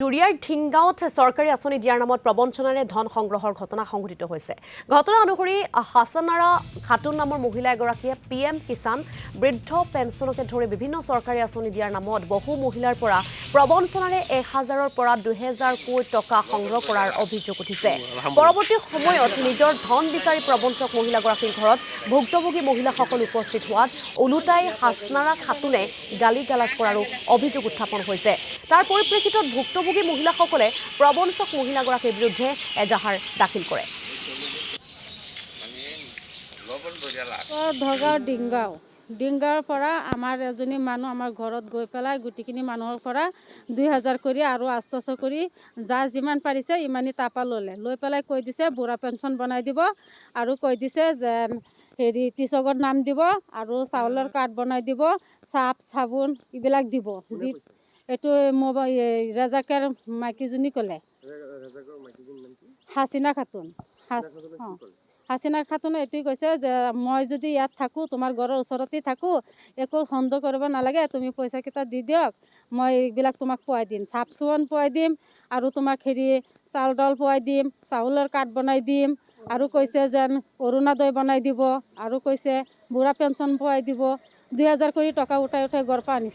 জুৰিয়াৰ ঢিংগাঁৱত চৰকাৰী আঁচনি দিয়াৰ নামত প্ৰবঞ্চনাৰে ধন সংগ্ৰহৰ ঘটনা সংঘটিত হৈছে। ঘটনা অনুসৰি হাছানাৰা খাতুন নামৰ মহিলা এগৰাকীয়ে PM কিষাণ বৃদ্ধ পেঞ্চনকে ধৰি বিভিন্ন চৰকাৰী আঁচনি দিয়াৰ নামত বহু মহিলাৰ পৰা প্ৰবঞ্চনাৰে 1000ৰ পৰা 2000 কোটি টকা সংগ্ৰহ কৰাৰ অভিযোগ উঠিছে। পৰৱৰ্তী সময়ত নিজৰ ধন বিচাৰি প্ৰবঞ্চক মহিলাগৰাকীৰ ঘৰত ভুক্তভোগী মহিলাসকল উপস্থিত হোৱাত ওলোটাই হাছানাৰা খাতুনে গালি গালাজ কৰাৰো অভিযোগ উত্থাপন হৈছে। তাৰ পৰিপ্ৰেক্ষিতত ভুক্তভোগী মহিলাসকলে প্ৰবঞ্চক মহিলাগৰাকীৰ বিৰুদ্ধে এজাহাৰ দাখিল কৰে। ধগাঁও ডিংগাঁৱৰ পৰা আমাৰ এজনী মানুহ আমাৰ ঘৰত গৈ পেলাই গোটেইখিনি মানুহৰ পৰা 2000 কৰি আৰু 800 কৰি যাৰ যিমান পাৰিছে ইমানি টাপা লৈ পেলাই কৈ দিছে বুঢ়া পেঞ্চন বনাই দিব আৰু কৈ দিছে যে কৃষকৰ নাম দিব আৰু চাউলৰ কাৰ্ড বনাই দিব, চাপ চাবোন এইবিলাক দিব। এইটো ৰাজাকৰ মাইকীজনী ক'লে হাছিনা খাতুন। হাছিনা খাতুনে এইটোৱে কৈছে যে মই যদি ইয়াত থাকোঁ, তোমাৰ ঘৰৰ ওচৰতে থাকোঁ, একো সন্দেহ কৰিব নালাগে, তুমি পইচাকেইটা দি দিয়ক, মই এইবিলাক তোমাক পোৱাই দিম, চাপ চুৱন পোৱাই দিম আৰু তোমাক চাউল দাউল পোৱাই দিম, চাউলৰ কাৰ্ড বনাই দিম আৰু কৈছে যেন অৰুণোদয় বনাই দিব আৰু কৈছে বুঢ়া পেঞ্চন পোৱাই দিব। 2000 কৰি টকা উঠাই ঘৰৰ পৰা আনিছে।